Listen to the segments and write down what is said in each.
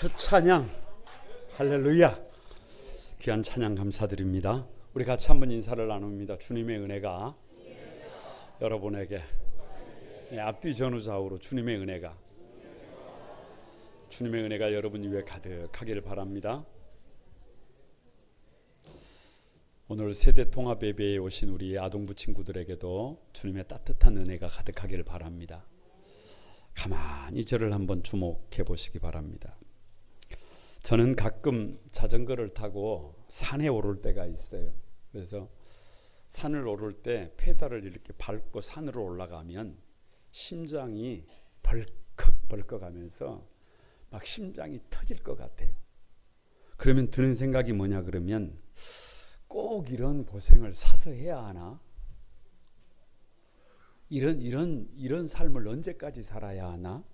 찬양, 할렐루야. 귀한 찬양 감사드립니다. 우리 같이 한번 인사를 나눕니다. 주님의 은혜가 여러분에게 앞뒤 전후좌우로 주님의 은혜가 여러분 위에 가득하기를 바랍니다. 오늘 세대 통합 예배에 오신 우리 아동부 친구들에게도 주님의 따뜻한 은혜가 가득하기를 바랍니다. 가만히 저를 한번 주목해 보시기 바랍니다. 저는 가끔 자전거를 타고 산에 오를 때가 있어요. 그래서 산을 오를 때 페달을 이렇게 밟고 산으로 올라가면 심장이 벌컥 하면서 막 심장이 터질 것 같아요. 그러면 드는 생각이 뭐냐 그러면 꼭 이런 고생을 사서 해야 하나? 이런 삶을 언제까지 살아야 하나?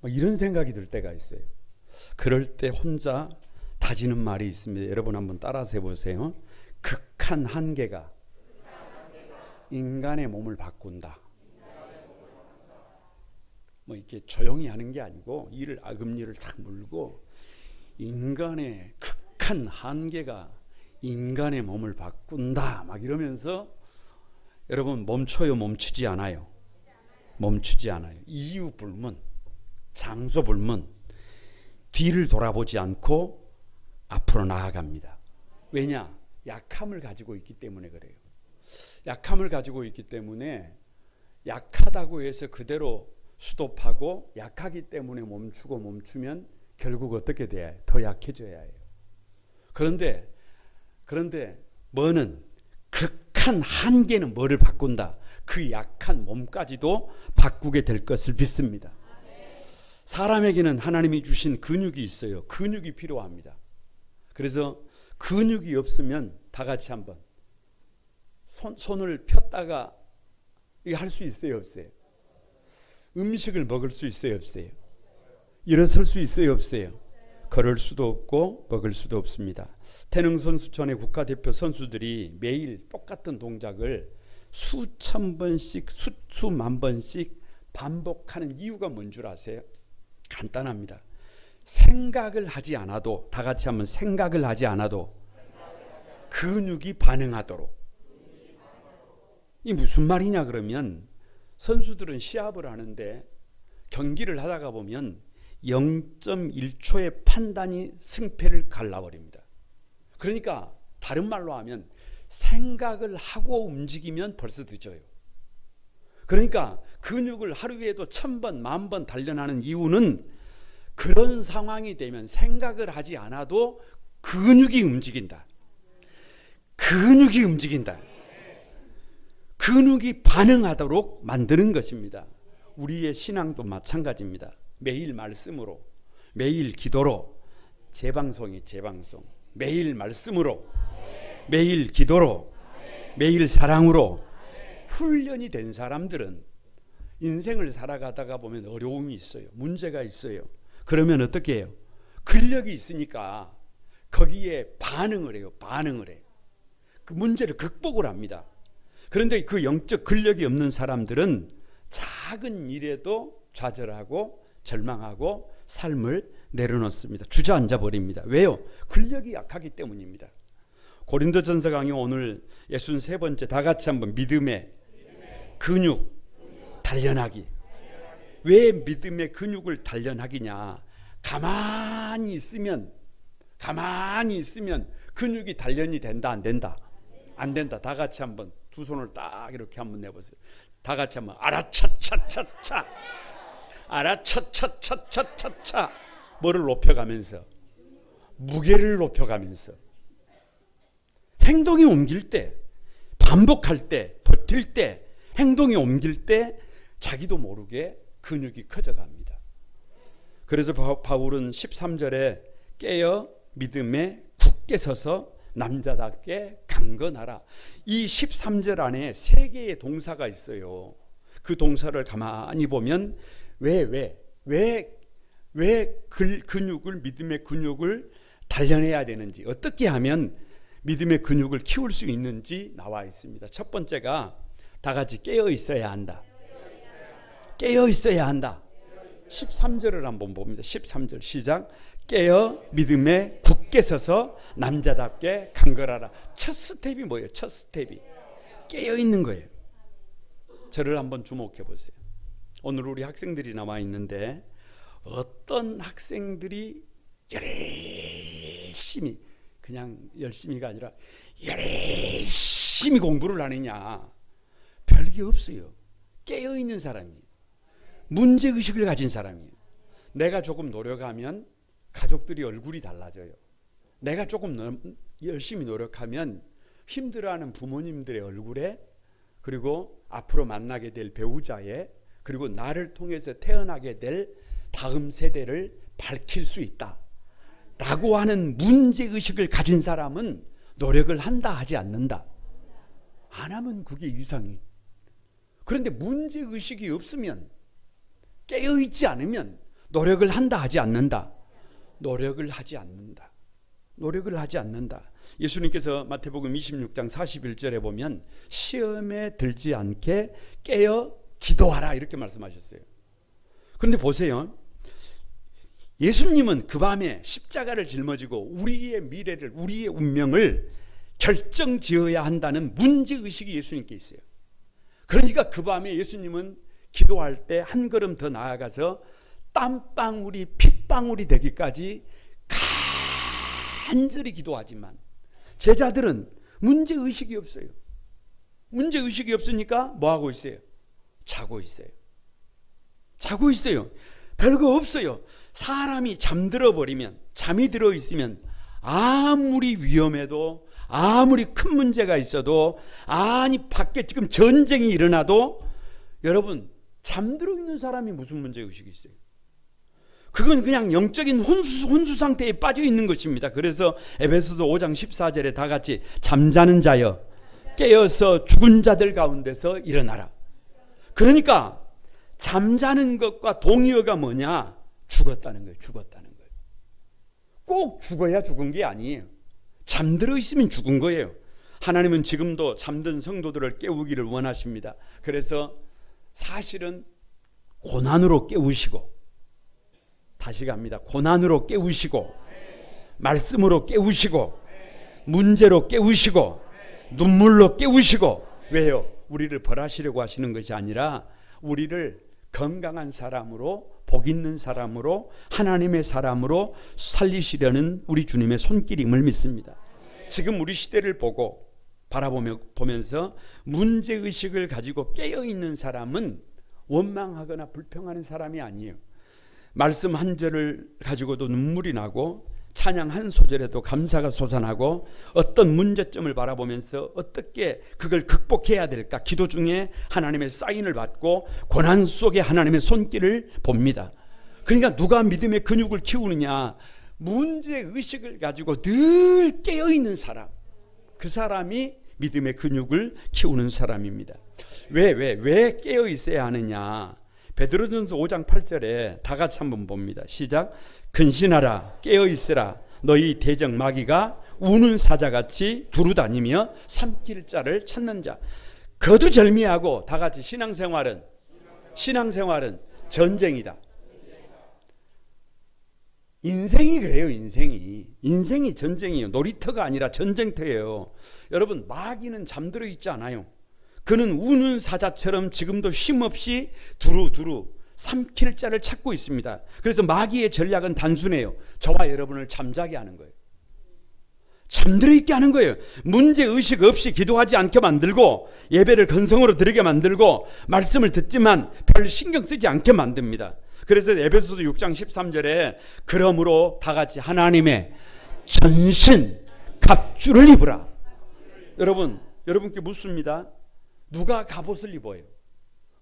이런 생각이 들 때가 있어요. 그럴 때 혼자 다지는 말이 있습니다. 여러분 한번 따라서 해보세요. 극한 한계가 인간의 몸을 바꾼다. 뭐 이렇게 조용히 하는 게 아니고 이를 아금니를 탁 물고 인간의 극한 한계가 인간의 몸을 바꾼다. 막 이러면서 여러분 멈춰요, 멈추지 않아요? 멈추지 않아요. 이유 불문, 장소 불문, 뒤를 돌아보지 않고 앞으로 나아갑니다. 왜냐? 약함을 가지고 있기 때문에 그래요. 약함을 가지고 있기 때문에 약하다고 해서 그대로 스톱하고 약하기 때문에 멈추면 결국 어떻게 돼야 해요? 더 약해져야 해요. 그런데 뭐는 극한 한계는 뭐를 바꾼다? 그 약한 몸까지도 바꾸게 될 것을 믿습니다. 사람에게는 하나님이 주신 근육이 있어요. 근육이 필요합니다. 그래서 근육이 없으면 다 같이 한번 손을 폈다가 이거 할 수 있어요, 없어요? 음식을 먹을 수 있어요, 없어요? 일어설 수 있어요, 없어요? 걸을 수도 없고 먹을 수도 없습니다. 태능 선수촌의 국가대표 선수들이 매일 똑같은 동작을 수천 번씩 수만 번씩 반복하는 이유가 뭔 줄 아세요? 간단합니다. 생각을 하지 않아도, 다 같이 한번 생각을 하지 않아도 근육이 반응하도록. 이 무슨 말이냐 그러면 선수들은 시합을 하는데 경기를 하다가 보면 0.1초의 판단이 승패를 갈라버립니다. 그러니까 다른 말로 하면 생각을 하고 움직이면 벌써 늦어요. 그러니까 근육을 하루에도 1000번, 10,000번 단련하는 이유는 그런 상황이 되면 생각을 하지 않아도 근육이 움직인다. 근육이 반응하도록 만드는 것입니다. 우리의 신앙도 마찬가지입니다. 매일 말씀으로, 매일 기도로, 재방송, 매일 말씀으로, 매일 기도로, 매일 사랑으로 훈련이 된 사람들은 인생을 살아가다가 보면 어려움이 있어요. 문제가 있어요. 그러면 어떻게 해요? 근력이 있으니까 거기에 반응을 해요. 그 문제를 극복을 합니다. 그런데 그 영적 근력이 없는 사람들은 작은 일에도 좌절하고 절망하고 삶을 내려놓습니다. 주저앉아 버립니다. 왜요? 근력이 약하기 때문입니다. 고린도전서 강의 오늘 63번째 다 같이 한번 믿음의 근육 단련하기. 왜 믿음의 근육을 단련하기냐? 가만히 있으면 근육이 단련이 된다, 안 된다? 안 된다. 다 같이 한번 두 손을 딱 이렇게 한번 내보세요. 다 같이 한번 아라차차차차, 아라차차차차차. 뭐를 높여가면서? 무게를 높여가면서. 행동이 옮길 때, 반복할 때, 버틸 때, 행동이 옮길 때 자기도 모르게 근육이 커져갑니다. 그래서 바울은 13절에 깨어 믿음에 굳게 서서 남자답게 강건하라. 이 13절 안에 3개의 동사가 있어요. 그 동사를 가만히 보면 왜 근육을, 믿음의 근육을 단련해야 되는지, 어떻게 하면 믿음의 근육을 키울 수 있는지 나와 있습니다. 첫 번째가 다 같이 깨어 있어야 한다. 깨어 있어야 한다. 13절을 한번 봅니다. 13절 시작. 깨어 믿음에 굳게 서서 남자답게 강건하라. 첫 스텝이 뭐예요? 첫 스텝이 깨어 있는 거예요. 저를 한번 주목해 보세요. 오늘 우리 학생들이 나와 있는데 어떤 학생들이 열심히, 그냥 열심히가 아니라 열심히 공부를 하느냐? 별게 없어요. 깨어 있는 사람이에요. 문제의식을 가진 사람이에요. 내가 조금 노력하면 가족들이 얼굴이 달라져요. 내가 조금 열심히 노력하면 힘들어하는 부모님들의 얼굴에, 그리고 앞으로 만나게 될 배우자의, 그리고 나를 통해서 태어나게 될 다음 세대를 밝힐 수 있다 라고 하는 문제의식을 가진 사람은 노력을 한다 하지 않는다? 안 하면 그게 이상해. 그런데 문제의식이 없으면, 깨어있지 않으면 노력을 한다 하지 않는다? 노력을 하지 않는다. 노력을 하지 않는다. 예수님께서 마태복음 26장 41절에 보면 시험에 들지 않게 깨어 기도하라 이렇게 말씀하셨어요. 그런데 보세요. 예수님은 그 밤에 십자가를 짊어지고 우리의 미래를, 우리의 운명을 결정지어야 한다는 문제의식이 예수님께 있어요. 그러니까 그 밤에 예수님은 기도할 때 한 걸음 더 나아가서 땀방울이 핏방울이 되기까지 간절히 기도하지만 제자들은 문제의식이 없어요. 문제의식이 없으니까 뭐하고 있어요? 자고 있어요. 자고 있어요. 별거 없어요. 사람이 잠들어 버리면, 잠이 들어 있으면 아무리 위험해도, 아무리 큰 문제가 있어도, 아니 밖에 지금 전쟁이 일어나도 여러분 잠들어 있는 사람이 무슨 문제의식이 있어요? 그건 그냥 영적인 혼수 상태에 빠져 있는 것입니다. 그래서 에베소서 5장 14절에 다 같이 잠자는 자여 깨어서 죽은 자들 가운데서 일어나라. 그러니까 잠자는 것과 동의어가 뭐냐? 죽었다는 거예요. 죽었다는 거예요. 꼭 죽어야 죽은 게 아니에요. 잠들어 있으면 죽은 거예요. 하나님은 지금도 잠든 성도들을 깨우기를 원하십니다. 그래서 사실은 고난으로 깨우시고, 다시 갑니다. 고난으로 깨우시고, 말씀으로 깨우시고, 문제로 깨우시고, 눈물로 깨우시고. 왜요? 우리를 벌하시려고 하시는 것이 아니라 우리를 건강한 사람으로, 복 있는 사람으로, 하나님의 사람으로 살리시려는 우리 주님의 손길임을 믿습니다. 지금 우리 시대를 보고 바라보면서 문제의식을 가지고 깨어있는 사람은 원망하거나 불평하는 사람이 아니에요. 말씀 한 절을 가지고도 눈물이 나고, 찬양 한 소절에도 감사가 솟아나고, 어떤 문제점을 바라보면서 어떻게 그걸 극복해야 될까, 기도 중에 하나님의 사인을 받고 고난 속에 하나님의 손길을 봅니다. 그러니까 누가 믿음의 근육을 키우느냐? 문제의식을 가지고 늘 깨어있는 사람, 그 사람이 믿음의 근육을 키우는 사람입니다. 왜 깨어 있어야 하느냐? 베드로전서 5장 8절에 다 같이 한번 봅니다. 시작. 근신하라, 깨어 있으라. 너희 대적 마귀가 우는 사자같이 두루다니며 삼킬 자를 찾는 자. 거두절미하고 다 같이 신앙생활은 전쟁이다. 인생이 그래요. 인생이 전쟁이에요. 놀이터가 아니라 전쟁터예요. 여러분, 마귀는 잠들어 있지 않아요. 그는 우는 사자처럼 지금도 쉼없이 두루두루 삼킬 자를 찾고 있습니다. 그래서 마귀의 전략은 단순해요. 저와 여러분을 잠자게 하는 거예요. 잠들어 있게 하는 거예요. 문제의식 없이 기도하지 않게 만들고, 예배를 건성으로 드리게 만들고, 말씀을 듣지만 별 신경 쓰지 않게 만듭니다. 그래서 에베소서 6장 13절에 그러므로 다 같이 하나님의 전신 갑주를 입으라. 여러분께 묻습니다. 누가 갑옷을 입어요?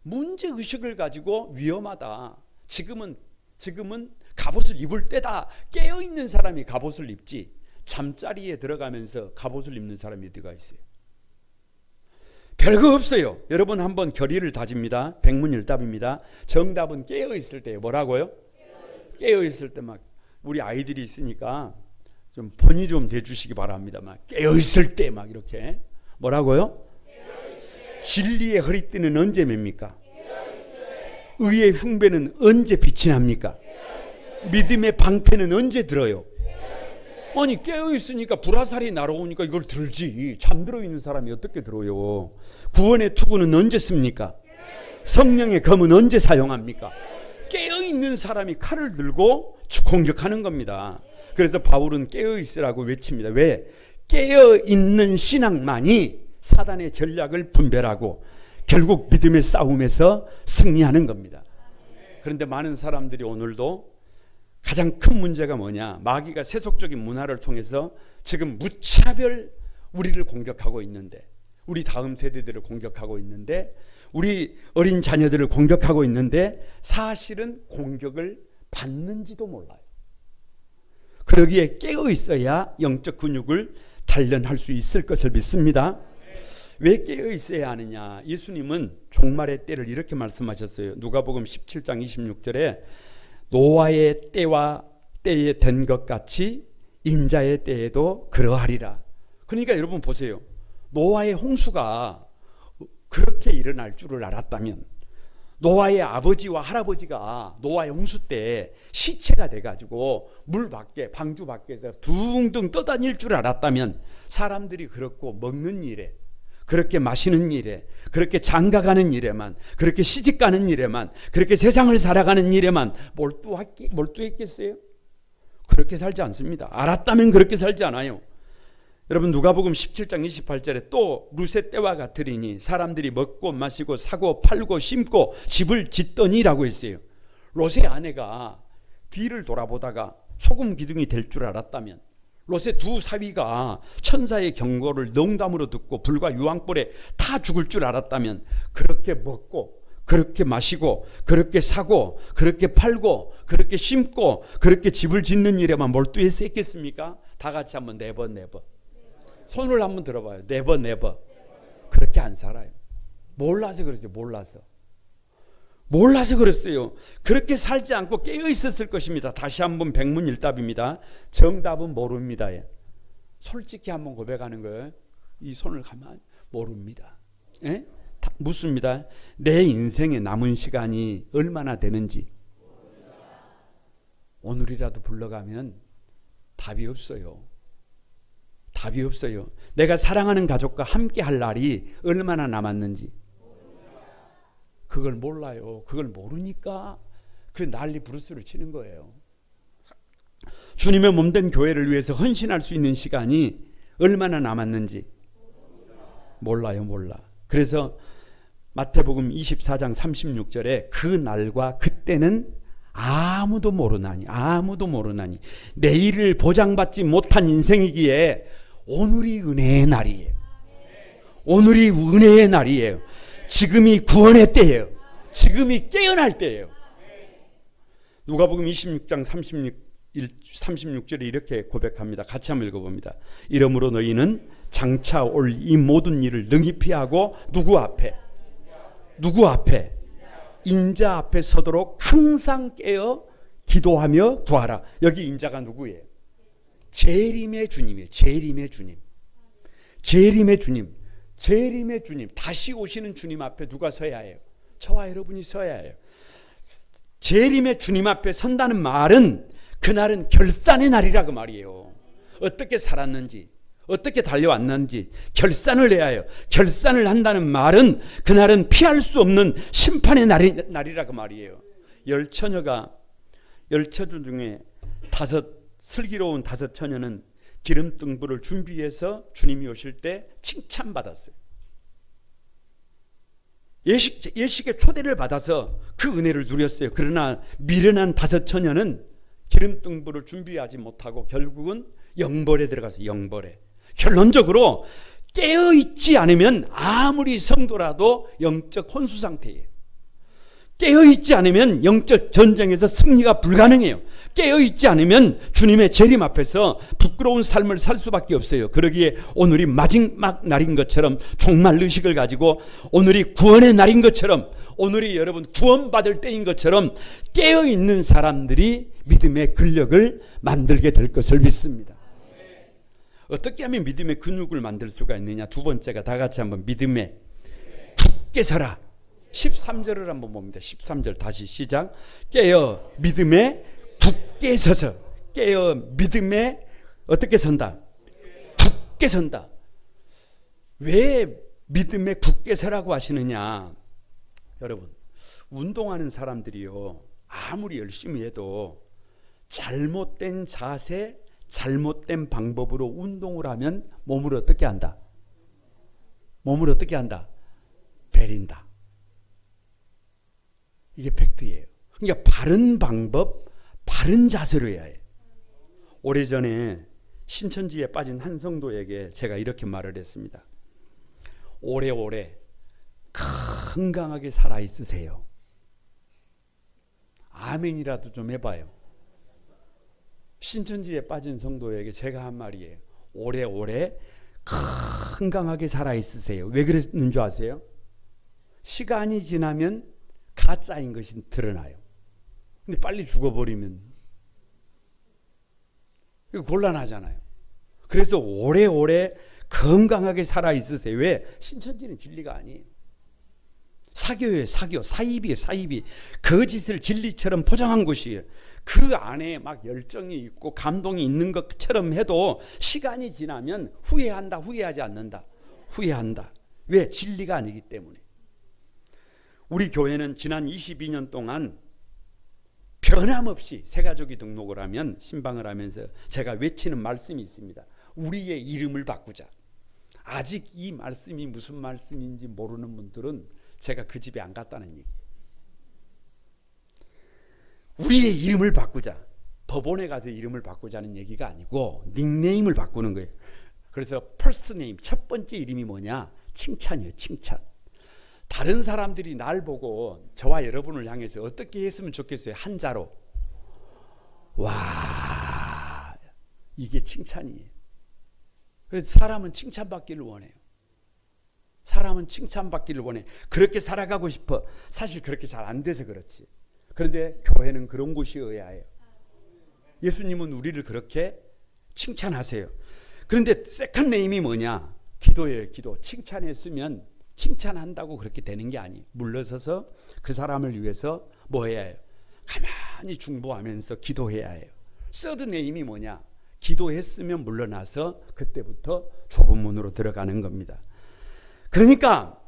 문제의식을 가지고 위험하다, 지금은 갑옷을 입을 때다, 깨어있는 사람이 갑옷을 입지, 잠자리에 들어가면서 갑옷을 입는 사람이 어디가 있어요? 별거 없어요. 여러분 한번 결의를 다집니다. 백문일답입니다. 정답은 깨어있을 때예요. 뭐라고요? 깨어있을 때. 막 우리 아이들이 있으니까 좀 본의 좀 대주시기 바랍니다. 막 깨어있을 때 막 이렇게. 뭐라고요? 진리의 허리띠는 언제 맵니까? 의의 흉배는 언제 빛이 납니까? 믿음의 방패는 언제 들어요? 아니 깨어있으니까 불화살이 날아오니까 이걸 들지. 잠들어 있는 사람이 어떻게 들어요? 구원의 투구는 언제 씁니까? 성령의 검은 언제 사용합니까? 깨어있는 사람이 칼을 들고 공격하는 겁니다. 그래서 바울은 깨어있으라고 외칩니다. 왜? 깨어있는 신앙만이 사단의 전략을 분별하고 결국 믿음의 싸움에서 승리하는 겁니다. 그런데 많은 사람들이 오늘도 가장 큰 문제가 뭐냐? 마귀가 세속적인 문화를 통해서 지금 무차별 우리를 공격하고 있는데, 우리 다음 세대들을 공격하고 있는데, 우리 어린 자녀들을 공격하고 있는데 사실은 공격을 받는지도 몰라요. 그러기에 깨어 있어야 영적 근육을 단련할 수 있을 것을 믿습니다. 왜 깨어 있어야 하느냐? 예수님은 종말의 때를 이렇게 말씀하셨어요. 누가복음 17장 26절에 노아의 때와 때에 된 것 같이 인자의 때에도 그러하리라. 그러니까 여러분 보세요. 노아의 홍수가 그렇게 일어날 줄을 알았다면, 노아의 아버지와 할아버지가 노아의 홍수 때 시체가 돼가지고 물 밖에, 방주 밖에서 둥둥 떠다닐 줄 알았다면, 사람들이 그렇고 먹는 일에, 그렇게 마시는 일에, 그렇게 장가가는 일에만, 그렇게 시집가는 일에만, 그렇게 세상을 살아가는 일에만 몰두했겠어요? 그렇게 살지 않습니다. 알았다면 그렇게 살지 않아요. 여러분 누가복음 17장 28절에 또 룻의 때와 같으리니 사람들이 먹고 마시고 사고 팔고 심고 집을 짓더니라고 했어요. 롯의 아내가 뒤를 돌아보다가 소금 기둥이 될 줄 알았다면, 롯의 두 사위가 천사의 경고를 농담으로 듣고 불과 유황불에 다 죽을 줄 알았다면, 그렇게 먹고 그렇게 마시고 그렇게 사고 그렇게 팔고 그렇게 심고 그렇게 집을 짓는 일에만 몰두해서 했겠습니까? 다 같이 한번 네버. 손을 한번 들어봐요. 네버. 그렇게 안 살아요. 몰라서 그랬어요. 몰라서 그랬어요. 그렇게 살지 않고 깨어 있었을 것입니다. 다시 한번 백문일답입니다. 정답은 모릅니다. 솔직히 한번 고백하는 거예요. 이 손을 가만 모릅니다. 예? 묻습니다. 내 인생에 남은 시간이 얼마나 되는지 오늘이라도 불러가면 답이 없어요. 답이 없어요. 내가 사랑하는 가족과 함께 할 날이 얼마나 남았는지 그걸 몰라요. 그걸 모르니까 그 난리 부르스를 치는 거예요. 주님의 몸된 교회를 위해서 헌신할 수 있는 시간이 얼마나 남았는지 몰라. 그래서 마태복음 24장 36절에 그 날과 그때는 아무도 모르나니 내일을 보장받지 못한 인생이기에 오늘이 은혜의 날이에요. 오늘이 은혜의 날이에요. 지금이 구원의 때예요. 지금이 깨어날 때예요. 누가복음 26장 36절에 이렇게 고백합니다. 같이 한번 읽어봅니다. 이러므로 너희는 장차 올 이 모든 일을 능히 피하고 누구 앞에? 인자 앞에 서도록 항상 깨어 기도하며 구하라. 여기 인자가 누구예요? 재림의 주님이에요. 재림의 주님. 다시 오시는 주님 앞에 누가 서야 해요? 저와 여러분이 서야 해요. 재림의 주님 앞에 선다는 말은 그날은 결산의 날이라 그 말이에요. 어떻게 살았는지, 어떻게 달려왔는지 결산을 해야 해요. 결산을 한다는 말은 그날은 피할 수 없는 심판의 날이라 그 말이에요. 열 처녀 중에 슬기로운 5 처녀는 기름 등불을 준비해서 주님이 오실 때 칭찬받았어요. 예식의 초대를 받아서 그 은혜를 누렸어요. 그러나 미련한 5 처녀는 기름 등불을 준비하지 못하고 결국은 영벌에 들어가서 결론적으로 깨어있지 않으면 아무리 성도라도 영적 혼수 상태예요. 깨어있지 않으면 영적 전쟁에서 승리가 불가능해요. 깨어있지 않으면 주님의 재림 앞에서 부끄러운 삶을 살 수밖에 없어요. 그러기에 오늘이 마지막 날인 것처럼 종말 의식을 가지고, 오늘이 구원의 날인 것처럼, 오늘이 여러분 구원받을 때인 것처럼 깨어있는 사람들이 믿음의 근력을 만들게 될 것을 믿습니다. 어떻게 하면 믿음의 근육을 만들 수가 있느냐? 2번째가 다 같이 한번 믿음에 굳게 서라. 13절을 한번 봅니다. 13절 다시 시작. 깨어 믿음에 굳게 서서. 깨어 믿음에 어떻게 선다? 굳게 선다. 왜 믿음에 굳게 서라고 하시느냐? 여러분, 운동하는 사람들이요, 아무리 열심히 해도 잘못된 자세, 잘못된 방법으로 운동을 하면 몸을 어떻게 한다? 몸을 어떻게 한다? 베린다. 이게 팩트예요. 그러니까 바른 방법, 바른 자세로 해야 해. 오래전에 신천지에 빠진 한 성도에게 제가 이렇게 말을 했습니다. 오래오래 건강하게 살아 있으세요. 아멘이라도 좀 해봐요. 신천지에 빠진 성도에게 제가 한 말이에요. 오래오래 건강하게 살아 있으세요. 왜 그랬는 줄 아세요? 시간이 지나면 가짜인 것이 드러나요. 근데 빨리 죽어버리면 이거 곤란하잖아요. 그래서 오래오래 건강하게 살아 있으세요. 왜? 신천지는 진리가 아니에요. 사교예요. 사교. 사입이에요. 사입이. 거짓을 진리처럼 포장한 것이에요. 그 안에 막 열정이 있고 감동이 있는 것처럼 해도 시간이 지나면 후회한다. 후회하지 않는다. 후회한다. 왜? 진리가 아니기 때문에. 우리 교회는 지난 22년 동안 변함없이 새가족이 등록을 하면 신방을 하면서 제가 외치는 말씀이 있습니다. 우리의 이름을 바꾸자. 아직 이 말씀이 무슨 말씀인지 모르는 분들은 제가 그 집에 안 갔다는 얘기예요. 우리의 이름을 바꾸자. 법원에 가서 이름을 바꾸자는 얘기가 아니고 닉네임을 바꾸는 거예요. 그래서 퍼스트 네임, 첫 번째 이름이 뭐냐? 칭찬이에요. 칭찬. 다른 사람들이 날 보고 저와 여러분을 향해서 어떻게 했으면 좋겠어요? 한자로. 와, 이게 칭찬이에요. 그래서 사람은 칭찬받기를 원해요. 사람은 칭찬받기를 원해. 그렇게 살아가고 싶어. 사실 그렇게 잘 안 돼서 그렇지. 그런데 교회는 그런 곳이어야 해요. 예수님은 우리를 그렇게 칭찬하세요. 그런데 세컨 네임이 뭐냐? 기도예요. 기도. 칭찬했으면 칭찬한다고 그렇게 되는 게 아니에요. 물러서서 그 사람을 위해서 뭐 해야 해요? 가만히 중보하면서 기도해야 해요. 서드 네임이 뭐냐? 기도했으면 물러나서 그때부터 좁은 문으로 들어가는 겁니다. 그러니까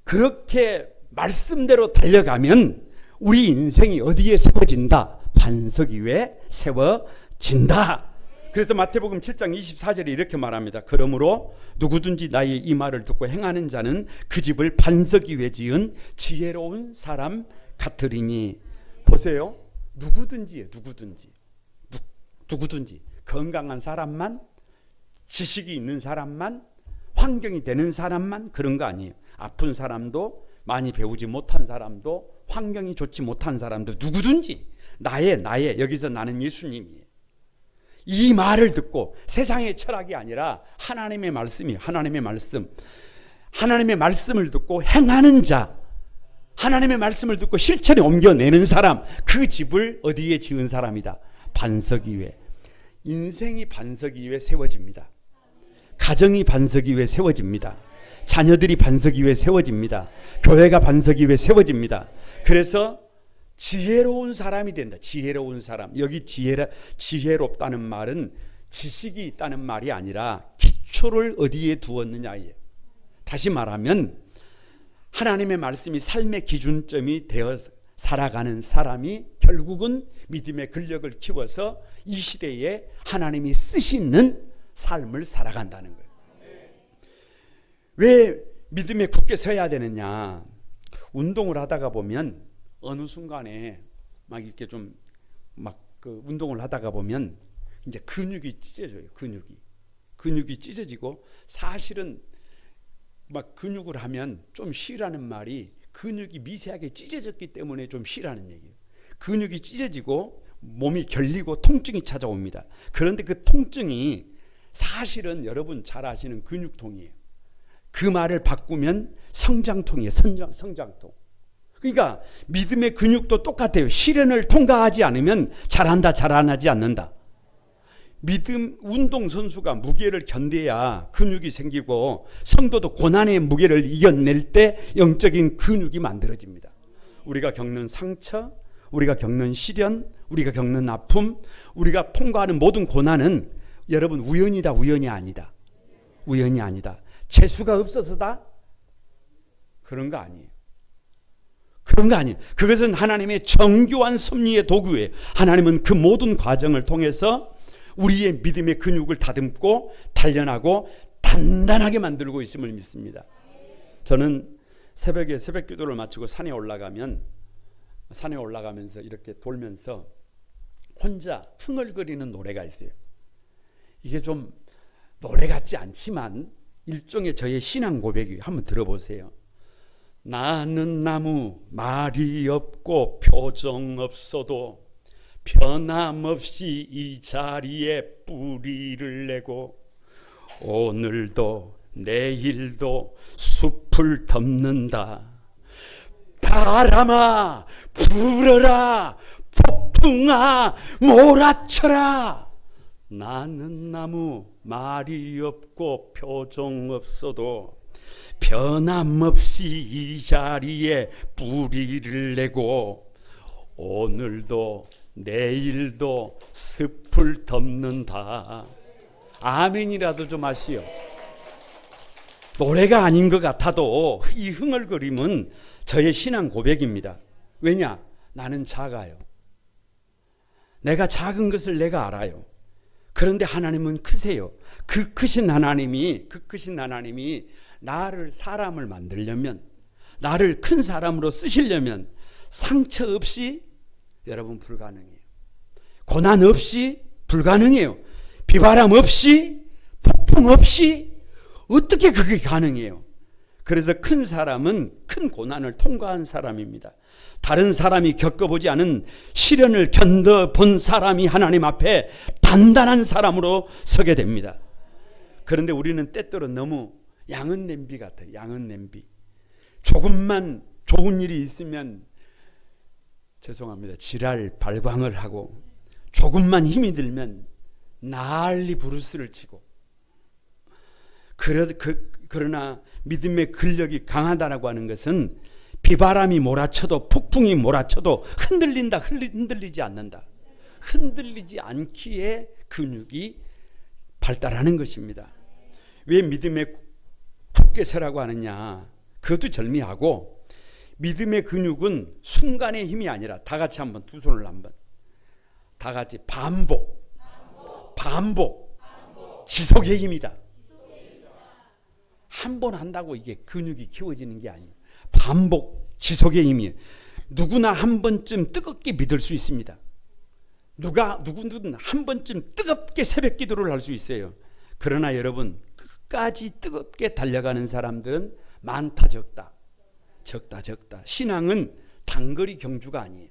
그렇게 말씀대로 달려가면 우리 인생이 어디에 세워진다? 반석 위에 세워진다. 그래서 마태복음 7장 24절에 이렇게 말합니다. 그러므로 누구든지 나의 이 말을 듣고 행하는 자는 그 집을 반석 위에 지은 지혜로운 사람 같으리니. 보세요. 누구든지예요. 누구든지 건강한 사람만, 지식이 있는 사람만, 환경이 되는 사람만 그런 거 아니에요. 아픈 사람도, 많이 배우지 못한 사람도, 환경이 좋지 못한 사람도, 누구든지 나의 여기서 나는 예수님이에요. 이 말을 듣고, 세상의 철학이 아니라 하나님의 말씀이에요. 하나님의 말씀. 하나님의 말씀을 듣고 행하는 자, 하나님의 말씀을 듣고 실천에 옮겨내는 사람, 그 집을 어디에 지은 사람이다? 반석 위에. 인생이 반석 위에 세워집니다. 가정이 반석 위에 세워집니다. 자녀들이 반석 위에 세워집니다. 교회가 반석 위에 세워집니다. 그래서 지혜로운 사람이 된다. 지혜로운 사람. 여기 지혜롭다는 말은 지식이 있다는 말이 아니라 기초를 어디에 두었느냐예요. 다시 말하면 하나님의 말씀이 삶의 기준점이 되어 살아가는 사람이 결국은 믿음의 근력을 키워서 이 시대에 하나님이 쓰시는 삶을 살아간다는 거예요. 왜 믿음에 굳게 서야 되느냐? 운동을 하다가 보면 어느 순간에 막 이렇게 좀 막 그 운동을 하다가 보면 이제 근육이 찢어져요. 근육이 찢어지고, 사실은 막 근육을 하면 좀 쉬라는 말이 근육이 미세하게 찢어졌기 때문에 좀 쉬라는 얘기예요. 근육이 찢어지고 몸이 결리고 통증이 찾아옵니다. 그런데 그 통증이 사실은 여러분 잘 아시는 근육통이에요. 그 말을 바꾸면 성장통이에요. 성장통. 그러니까 믿음의 근육도 똑같아요. 시련을 통과하지 않으면 잘한다, 잘 안 하지 않는다. 믿음 운동선수가 무게를 견뎌야 근육이 생기고 성도도 고난의 무게를 이겨낼 때 영적인 근육이 만들어집니다. 우리가 겪는 상처, 우리가 겪는 시련, 우리가 겪는 아픔, 우리가 통과하는 모든 고난은 여러분 우연이다, 우연이 아니다. 우연이 아니다. 재수가 없어서다? 그런 거 아니에요. 그런 거 아니에요. 그것은 하나님의 정교한 섭리의 도구예요. 하나님은 그 모든 과정을 통해서 우리의 믿음의 근육을 다듬고 단련하고 단단하게 만들고 있음을 믿습니다. 저는 새벽에 새벽 기도를 마치고 산에 올라가면서 이렇게 돌면서 혼자 흥얼거리는 노래가 있어요. 이게 좀 노래 같지 않지만 일종의 저의 신앙 고백이에요. 한번 들어보세요. 나는 나무 말이 없고 표정 없어도 변함없이 이 자리에 뿌리를 내고 오늘도 내일도 숲을 덮는다. 바람아 불어라, 폭풍아 몰아쳐라. 나는 나무 말이 없고 표정 없어도 변함없이 이 자리에 뿌리를 내고 오늘도 내일도 숲을 덮는다. 아멘이라도 좀 하시오. 노래가 아닌 것 같아도 이 흥얼거림은 저의 신앙 고백입니다. 왜냐? 나는 작아요. 내가 작은 것을 내가 알아요. 그런데 하나님은 크세요. 그 크신 하나님이 나를 사람을 만들려면, 나를 큰 사람으로 쓰시려면 상처 없이 여러분 불가능해요. 고난 없이 불가능해요. 비바람 없이, 폭풍 없이 어떻게 그게 가능해요? 그래서 큰 사람은 큰 고난을 통과한 사람입니다. 다른 사람이 겪어보지 않은 시련을 견뎌본 사람이 하나님 앞에 단단한 사람으로 서게 됩니다. 그런데 우리는 때때로 너무 양은 냄비 같아요. 양은 냄비. 조금만 좋은 일이 있으면 죄송합니다. 지랄 발광을 하고 조금만 힘이 들면 난리 부르스를 치고 그러나 믿음의 근력이 강하다라고 하는 것은 비바람이 몰아쳐도 폭풍이 몰아쳐도 흔들리지 않는다. 흔들리지 않기에 근육이 발달하는 것입니다. 왜 믿음의 굳게 서라고 하느냐? 그것도 절미하고 믿음의 근육은 순간의 힘이 아니라 다 같이 한번 두 손을 한번 다 같이 반복 지속의 힘이다. 한 번 한다고 이게 근육이 키워지는 게 아니에요. 반복 지속의 힘이에요. 누구나 한 번쯤 뜨겁게 믿을 수 있습니다. 누구든 한 번쯤 뜨겁게 새벽 기도를 할 수 있어요. 그러나 여러분 끝까지 뜨겁게 달려가는 사람들은 많다 적다. 신앙은 단거리 경주가 아니에요.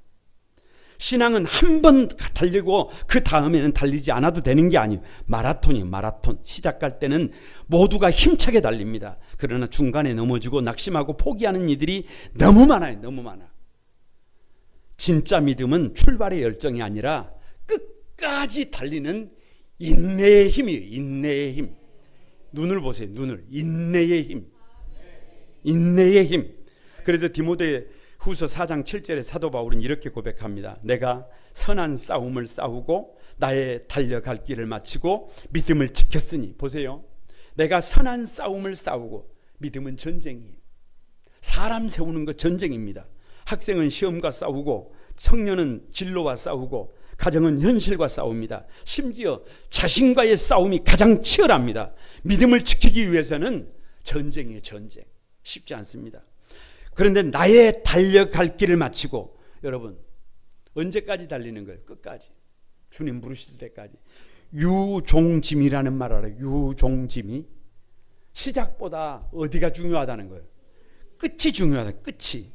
신앙은 한 번 달리고 그 다음에는 달리지 않아도 되는 게 아니에요. 마라톤이에요. 마라톤. 시작할 때는 모두가 힘차게 달립니다. 그러나 중간에 넘어지고 낙심하고 포기하는 이들이 너무 많아요. 너무 많아. 진짜 믿음은 출발의 열정이 아니라 끝까지 달리는 인내의 힘이에요. 인내의 힘. 눈을 보세요. 눈을. 인내의 힘. 인내의 힘. 그래서 디모데 후서 4장 7절에 사도 바울은 이렇게 고백합니다. 내가 선한 싸움을 싸우고 나의 달려갈 길을 마치고 믿음을 지켰으니. 보세요. 내가 선한 싸움을 싸우고. 믿음은 전쟁이에요. 사람 세우는 거 전쟁입니다. 학생은 시험과 싸우고 청년은 진로와 싸우고 가정은 현실과 싸웁니다. 심지어 자신과의 싸움이 가장 치열합니다. 믿음을 지키기 위해서는 전쟁이에요. 전쟁. 쉽지 않습니다. 그런데 나의 달려갈 길을 마치고. 여러분 언제까지 달리는 거예요? 끝까지. 주님 부르실 때까지. 유종짐이라는 말 알아요? 유종짐이. 시작보다 어디가 중요하다는 거예요? 끝이 중요하다. 끝이.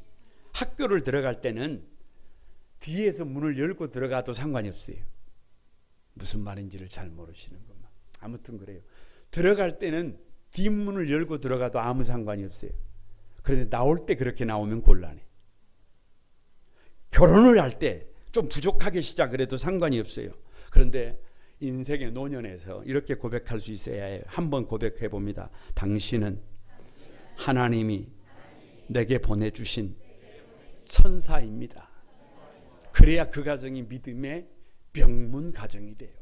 학교를 들어갈 때는 뒤에서 문을 열고 들어가도 상관이 없어요. 무슨 말인지를 잘 모르시는 것만. 아무튼 그래요. 들어갈 때는 뒷문을 열고 들어가도 아무 상관이 없어요. 그런데 나올 때 그렇게 나오면 곤란해. 결혼을 할 때 좀 부족하게 시작을 해도 상관이 없어요. 그런데 인생의 노년에서 이렇게 고백할 수 있어야 해요. 한번 고백해 봅니다. 당신은 하나님이 내게 보내주신 천사입니다. 그래야 그 가정이 믿음의 병문 가정이 돼요.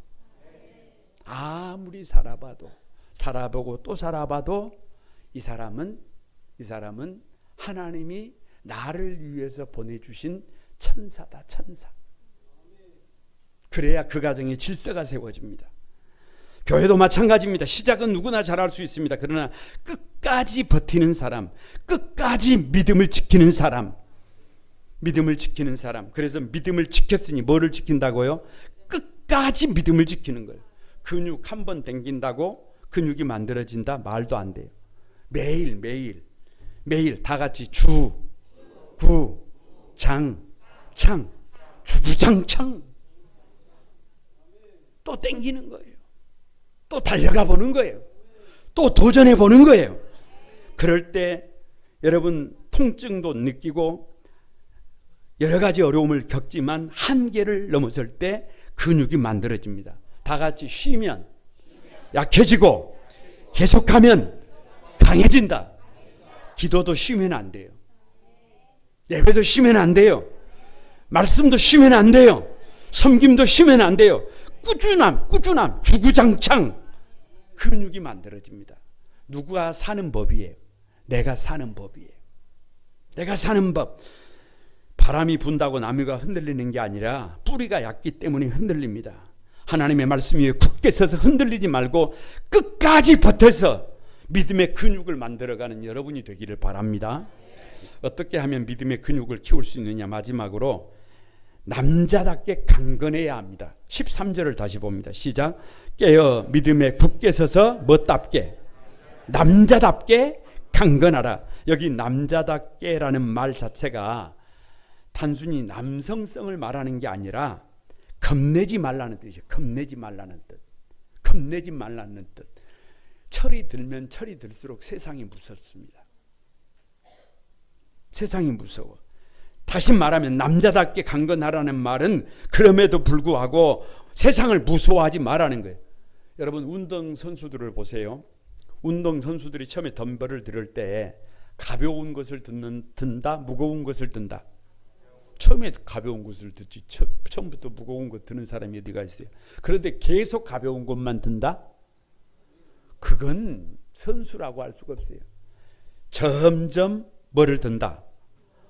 아무리 살아보고 또 살아봐도 이 사람은 하나님이 나를 위해서 보내주신 천사다, 천사. 그래야 그 가정에 질서가 세워집니다. 교회도 마찬가지입니다. 시작은 누구나 잘할 수 있습니다. 그러나 끝까지 버티는 사람, 끝까지 믿음을 지키는 사람, 그래서 믿음을 지켰으니 뭐를 지킨다고요? 끝까지 믿음을 지키는 거예요. 근육 한 번 당긴다고 근육이 만들어진다? 말도 안 돼요. 매일 다 같이 주, 구, 장, 창, 주구장창 또 당기는 거예요. 또 달려가 보는 거예요. 또 도전해 보는 거예요. 그럴 때 여러분 통증도 느끼고 여러 가지 어려움을 겪지만 한계를 넘어설 때 근육이 만들어집니다. 다 같이 쉬면 약해지고 계속하면 강해진다. 기도도 쉬면 안 돼요. 예배도 쉬면 안 돼요. 말씀도 쉬면 안 돼요. 섬김도 쉬면 안 돼요. 꾸준함, 주구장창 근육이 만들어집니다. 누구가 사는 법이에요. 내가 사는 법이에요. 내가 사는 법. 바람이 분다고 나무가 흔들리는 게 아니라 뿌리가 얕기 때문에 흔들립니다. 하나님의 말씀 위에 굳게 서서 흔들리지 말고 끝까지 버텨서 믿음의 근육을 만들어가는 여러분이 되기를 바랍니다. 어떻게 하면 믿음의 근육을 키울 수 있느냐. 마지막으로 남자답게 강건해야 합니다. 13절을 다시 봅니다. 시작. 깨어 믿음에 굳게 서서 멋답게 남자답게 강건하라. 여기 남자답게라는 말 자체가 단순히 남성성을 말하는 게 아니라 겁내지 말라는 뜻이에요. 겁내지 말라는 뜻. 철이 들면 철이 들수록 세상이 무섭습니다. 세상이 무서워. 다시 말하면 남자답게 강건하라는 말은 그럼에도 불구하고 세상을 무서워하지 말라는 거예요. 여러분 운동선수들을 보세요. 운동선수들이 처음에 덤벨을 들을 때 가벼운 것을 든다, 무거운 것을 든다. 처음에 가벼운 것을 듣지 처음부터 무거운 것 드는 사람이 어디가 있어요. 그런데 계속 가벼운 것만 든다? 그건 선수라고 할 수가 없어요. 점점 뭐를 든다?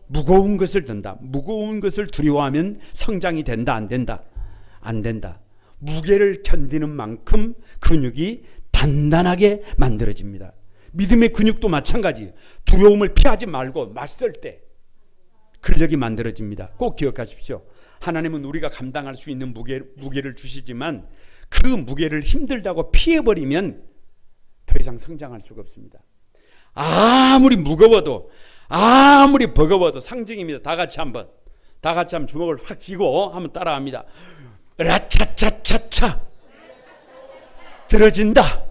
무거운 것을 든다. 무거운 것을 두려워하면 성장이 된다, 안 된다? 안 된다. 무게를 견디는 만큼 근육이 단단하게 만들어집니다. 믿음의 근육도 마찬가지예요. 두려움을 피하지 말고 맞설 때 근력이 만들어집니다. 꼭 기억하십시오. 하나님은 우리가 감당할 수 있는 무게를 주시지만 그 무게를 힘들다고 피해버리면 더 이상 성장할 수가 없습니다. 아무리 무거워도 아무리 버거워도 상징입니다. 다 같이 한번 주먹을 확 쥐고 한번 따라합니다. 라차차차차 들어진다.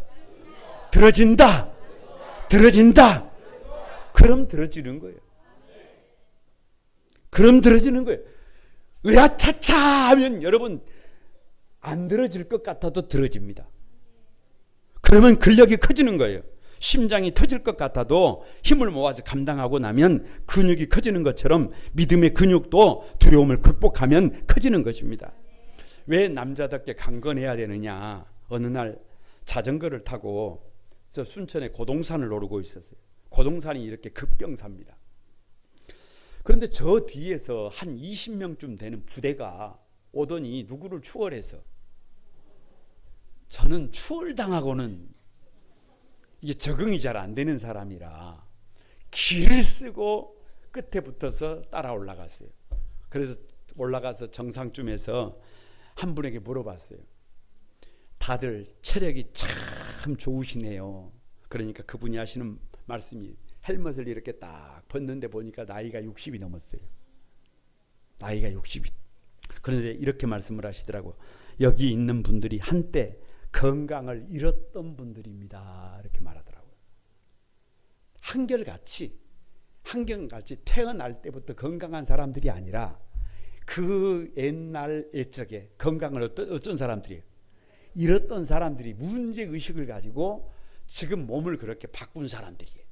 그럼 들어지는 거예요. 으라차차 하면 여러분 안 들어질 것 같아도 들어집니다. 그러면 근력이 커지는 거예요. 심장이 터질 것 같아도 힘을 모아서 감당하고 나면 근육이 커지는 것처럼 믿음의 근육도 두려움을 극복하면 커지는 것입니다. 왜 남자답게 강건해야 되느냐. 어느 날 자전거를 타고 저 순천의 고동산을 오르고 있었어요. 고동산이 이렇게 급경사입니다. 그런데 저 뒤에서 한 20명쯤 되는 부대가 오더니 누구를 추월해서 저는 추월당하고는 이게 적응이 잘 안 되는 사람이라 길을 쓰고 끝에 붙어서 따라 올라갔어요. 그래서 올라가서 정상쯤에서 한 분에게 물어봤어요. 다들 체력이 참 좋으시네요. 그러니까 그분이 하시는 말씀이 헬멧을 이렇게 딱 벗는데 보니까 나이가 60이 넘었어요. 나이가 60이. 그런데 이렇게 말씀을 하시더라고요. 여기 있는 분들이 한때 건강을 잃었던 분들입니다. 이렇게 말하더라고요. 한결같이 태어날 때부터 건강한 사람들이 아니라 그 옛날 옛적에 건강을 어떤 사람들이에요? 잃었던 사람들이 문제의식을 가지고 지금 몸을 그렇게 바꾼 사람들이에요.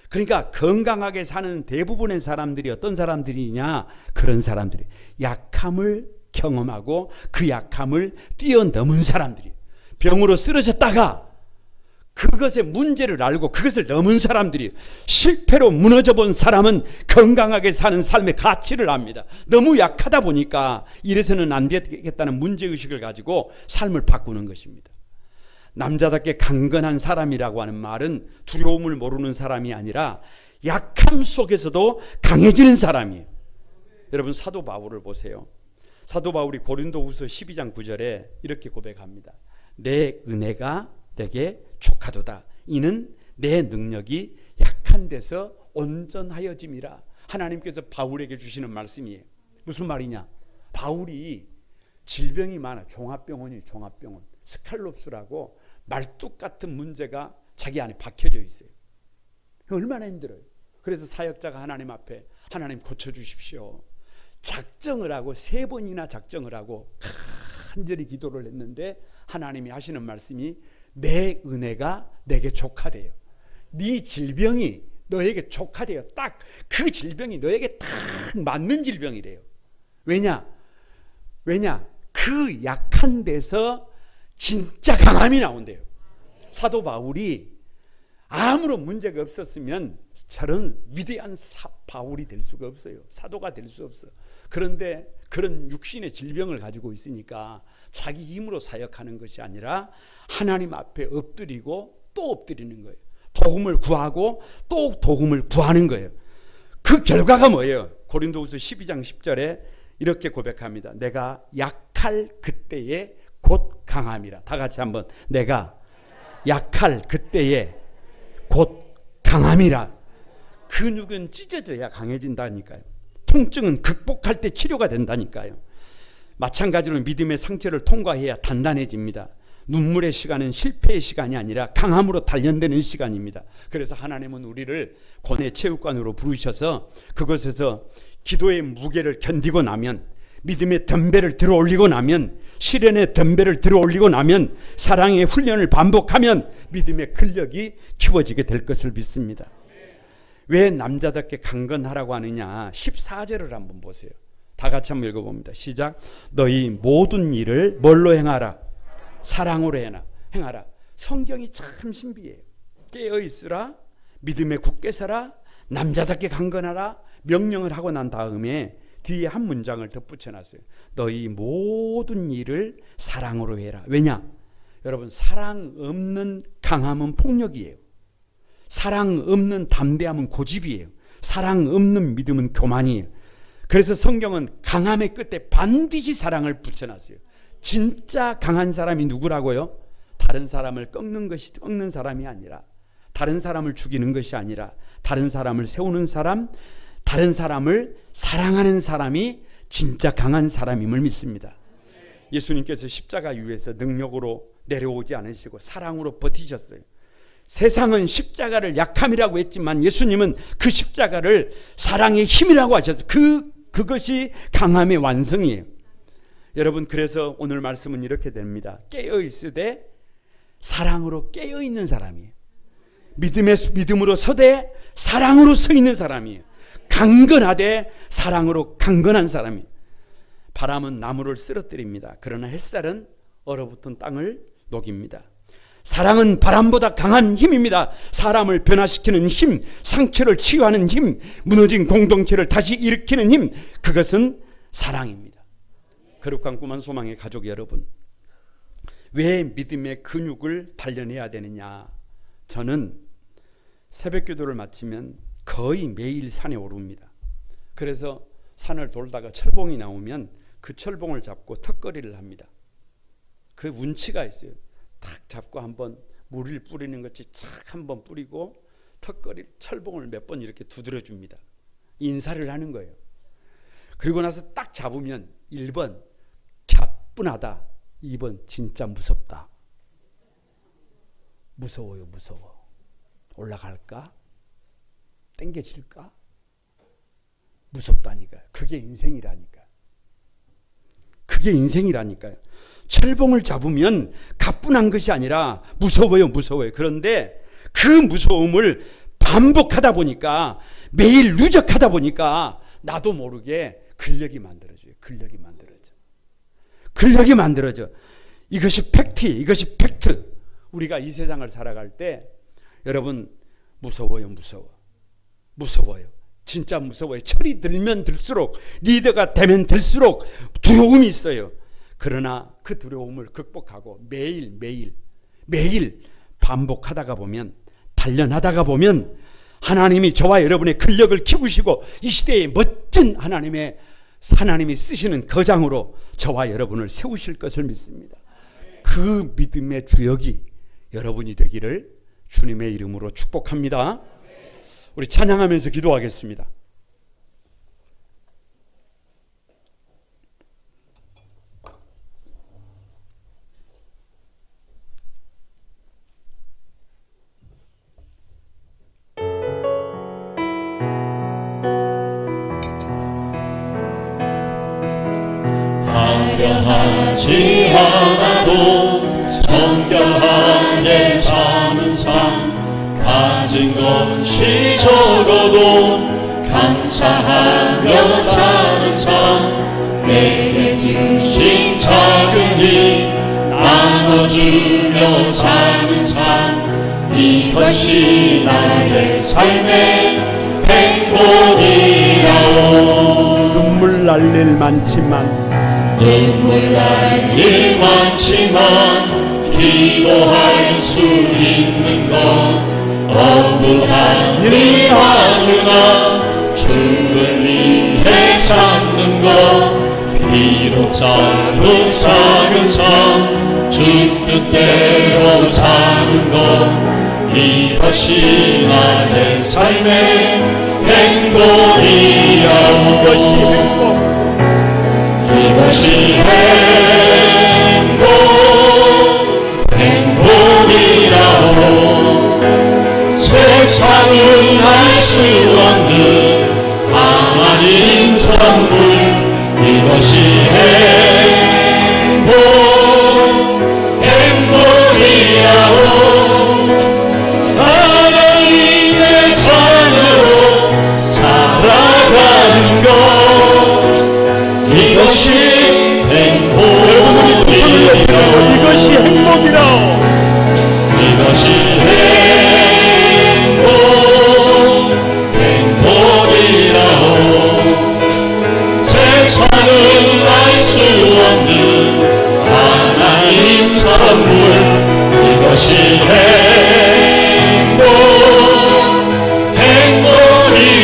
그러니까 건강하게 사는 대부분의 사람들이 어떤 사람들이냐? 그런 사람들이 약함을 경험하고 그 약함을 뛰어넘은 사람들이에요. 병으로 쓰러졌다가 그것의 문제를 알고 그것을 넘은 사람들이, 실패로 무너져 본 사람은 건강하게 사는 삶의 가치를 압니다. 너무 약하다 보니까 이래서는 안 되겠다는 문제의식을 가지고 삶을 바꾸는 것입니다. 남자답게 강건한 사람이라고 하는 말은 두려움을 모르는 사람이 아니라 약함 속에서도 강해지는 사람이에요. 여러분, 사도 바울을 보세요. 사도 바울이 고린도후서 12장 9절에 이렇게 고백합니다. 내 은혜가 내게 족하도다. 이는 내 능력이 약한 데서 온전하여짐이라. 하나님께서 바울에게 주시는 말씀이에요. 무슨 말이냐? 바울이 질병이 많아. 종합병원이 종합병원. 스칼롭스라고 말뚝 같은 문제가 자기 안에 박혀져 있어요. 얼마나 힘들어요. 그래서 사역자가 하나님 앞에 하나님 고쳐주십시오. 작정을 하고 3번이나 작정을 하고 간절히 기도를 했는데 하나님이 하시는 말씀이 내 은혜가 내게 족하대요. 네 질병이 너에게 족하대요. 딱 그 질병이 너에게 딱 맞는 질병이래요. 왜냐? 그 약한 데서 진짜 강함이 나온대요. 사도 바울이 아무런 문제가 없었으면 저런 위대한 바울이 될 수가 없어요. 사도가 될 수 없어. 그런데 그런 육신의 질병을 가지고 있으니까 자기 힘으로 사역하는 것이 아니라 하나님 앞에 엎드리고 또 엎드리는 거예요. 도움을 구하고 또 도움을 구하는 거예요. 그 결과가 뭐예요? 고린도후서 12장 10절에 이렇게 고백합니다. 내가 약할 그때에 곧 강함이라. 다 같이 한번. 내가 약할 그때에 곧 강함이라. 근육은 찢어져야 강해진다니까요. 통증은 극복할 때 치료가 된다니까요. 마찬가지로 믿음의 상처를 통과해야 단단해집니다. 눈물의 시간은 실패의 시간이 아니라 강함으로 단련되는 시간입니다. 그래서 하나님은 우리를 권의 체육관으로 부르셔서 그곳에서 기도의 무게를 견디고 나면, 믿음의 덤벨을 들어 올리고 나면, 시련의 덤벨을 들어 올리고 나면, 사랑의 훈련을 반복하면 믿음의 근력이 키워지게 될 것을 믿습니다. 왜 남자답게 강건하라고 하느냐? 14절을 한번 보세요. 다 같이 한번 읽어봅니다. 시작. 너희 모든 일을 뭘로 행하라? 사랑으로 행하라. 성경이 참 신비해요. 깨어있으라, 믿음에 굳게 서라, 남자답게 강건하라 명령을 하고 난 다음에 뒤에 한 문장을 덧붙여놨어요. 너희 모든 일을 사랑으로 해라. 왜냐? 여러분, 사랑 없는 강함은 폭력이에요. 사랑 없는 담대함은 고집이에요. 사랑 없는 믿음은 교만이에요. 그래서 성경은 강함의 끝에 반드시 사랑을 붙여놨어요. 진짜 강한 사람이 누구라고요? 다른 사람을 꺾는 사람이 아니라, 다른 사람을 죽이는 것이 아니라, 다른 사람을 세우는 사람, 다른 사람을 사랑하는 사람이 진짜 강한 사람임을 믿습니다. 예수님께서 십자가 위에서 능력으로 내려오지 않으시고 사랑으로 버티셨어요. 세상은 십자가를 약함이라고 했지만 예수님은 그 십자가를 사랑의 힘이라고 하셨어요. 그것이 강함의 완성이에요. 여러분, 그래서 오늘 말씀은 이렇게 됩니다. 깨어있으되 사랑으로 깨어있는 사람이에요. 믿음으로 서되 사랑으로 서 있는 사람이에요. 강건하되 사랑으로 강건한 사람이에요. 바람은 나무를 쓰러뜨립니다. 그러나 햇살은 얼어붙은 땅을 녹입니다. 사랑은 바람보다 강한 힘입니다. 사람을 변화시키는 힘, 상처를 치유하는 힘, 무너진 공동체를 다시 일으키는 힘, 그것은 사랑입니다. 거룩한 꿈한 소망의 가족 여러분, 왜 믿음의 근육을 단련해야 되느냐? 저는 새벽 기도를 마치면 거의 매일 산에 오릅니다. 그래서 산을 돌다가 철봉이 나오면 그 철봉을 잡고 턱걸이를 합니다. 그 운치가 있어요. 탁 잡고 한번 물을 뿌리는 것이 착 한번 뿌리고 턱걸이 철봉을 몇 번 이렇게 두드려 줍니다. 인사를 하는 거예요. 그리고 나서 딱 잡으면 1번 갸뿐하다, 2번 진짜 무섭다. 무서워요. 무서워. 올라갈까? 땡겨질까? 무섭다니까요. 그게 인생이라니까요. 그게 인생이라니까요. 철봉을 잡으면 가뿐한 것이 아니라 무서워요, 무서워요. 그런데 그 무서움을 반복하다 보니까, 매일 누적하다 보니까 나도 모르게 근력이 만들어져요. 근력이 만들어져. 이것이 이것이 팩트. 우리가 이 세상을 살아갈 때 여러분, 무서워요. 진짜 무서워요. 철이 들면 들수록, 리더가 되면 될수록 두려움이 있어요. 그러나 그 두려움을 극복하고 매일 반복하다가 보면, 단련하다가 보면 하나님이 저와 여러분의 근력을 키우시고 이 시대에 멋진 하나님이 쓰시는 거장으로 저와 여러분을 세우실 것을 믿습니다. 그 믿음의 주역이 여러분이 되기를 주님의 이름으로 축복합니다. 우리 찬양하면서 기도하겠습니다. 하지 않아도 정결하게 사는 삶, 가진 것이 적어도 감사하며 사는 삶, 내게 주신 작은 힘 나눠주며 사는 삶, 이것이 나의 삶의 행복이라오. 눈물 날 일 많지만 기도할 수 있는 건 억울한 일 하느라 주를 위해 찾는 것, 비록 짧은 작은 삶 주 뜻대로 사는 것, 이것이 나의 삶의 행복이라오. 이것이 행복이라오. 세상은 알 수 없는 하나님 선물, 이것이 행복이라오. 하나님의 자녀로 살아가는 것, 이것이 행복이라오. 이것이 행복이라오. 이것이 행복이라오. 세상은 알 수 없는 하나님 선물, 이것이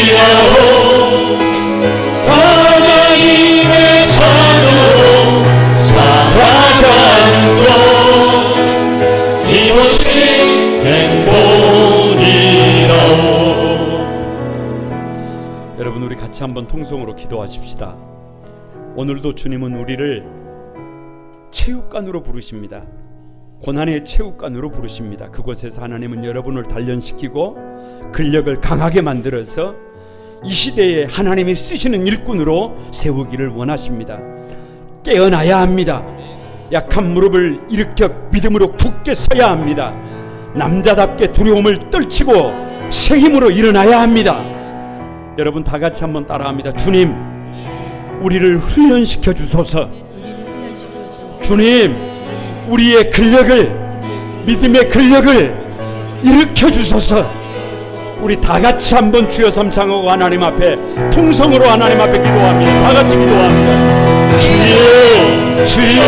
행복이라오. 하나님의 자녀로 살아가는 것, 이것이 행복이라오. 여러분, 우리 같이 한번 통성으로 기도하십시다. 오늘도 주님은 우리를 체육관으로 부르십니다. 고난의 체육관으로 부르십니다. 그곳에서 하나님은 여러분을 단련시키고 근력을 강하게 만들어서 이 시대에 하나님이 쓰시는 일꾼으로 세우기를 원하십니다. 깨어나야 합니다. 약한 무릎을 일으켜 믿음으로 굳게 서야 합니다. 남자답게 두려움을 떨치고 새 힘으로 일어나야 합니다. 여러분, 다 같이 한번 따라합니다. 주님, 우리를 훈련시켜 주소서. 주님, 우리의 근력을, 믿음의 근력을 일으켜 주소서. 우리 다 같이 한번 주여 삼창하고 하나님 앞에 통성으로 하나님 앞에 기도합니다. 다 같이 기도합니다. 주여,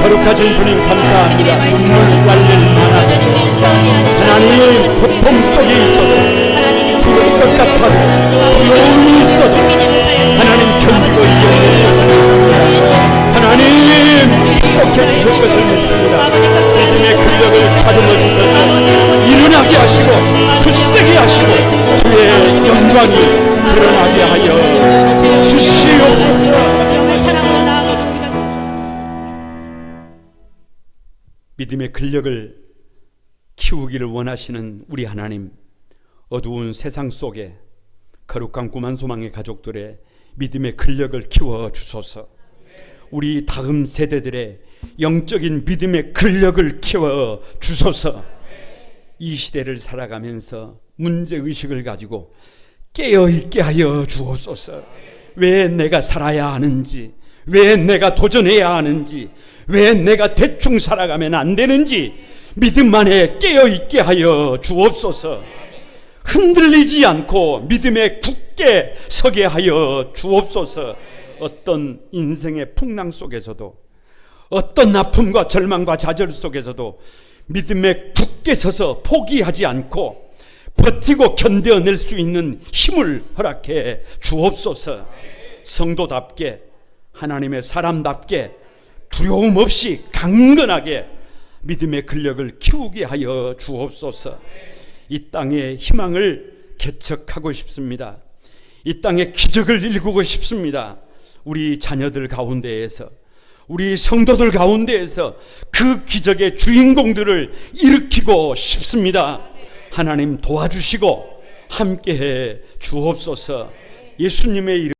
거룩하신 주님 감사합니다. 눈물 빨릴 만한 하나님 고통 속에 있어도, 죽을 것 같아도, 두려움이 있어도 하나님 견디고 이겨내셨습니다. 하나님 축복해 주실 것을 믿습니다. 믿음의 근력을 가져다 주셔서 일어나게 하시고 굳세게 하시고 주의 영광이 드러나게 하여 주시옵소서. 믿음의 근력을 키우기를 원하시는 우리 하나님, 어두운 세상 속에 거룩한 꿈한 소망의 가족들의 믿음의 근력을 키워 주소서. 우리 다음 세대들의 영적인 믿음의 근력을 키워 주소서. 이 시대를 살아가면서 문제의식을 가지고 깨어있게 하여 주옵소서. 왜 내가 살아야 하는지, 왜 내가 도전해야 하는지, 왜 내가 대충 살아가면 안 되는지 믿음 안에 깨어있게 하여 주옵소서. 흔들리지 않고 믿음에 굳게 서게 하여 주옵소서. 어떤 인생의 풍랑 속에서도, 어떤 아픔과 절망과 좌절 속에서도 믿음에 굳게 서서 포기하지 않고 버티고 견뎌낼 수 있는 힘을 허락해 주옵소서. 성도답게, 하나님의 사람답게 두려움 없이 강건하게 믿음의 근력을 키우게 하여 주옵소서. 이 땅의 희망을 개척하고 싶습니다. 이 땅의 기적을 일구고 싶습니다. 우리 자녀들 가운데에서, 우리 성도들 가운데에서 그 기적의 주인공들을 일으키고 싶습니다. 하나님 도와주시고 함께해 주옵소서. 예수님의 이름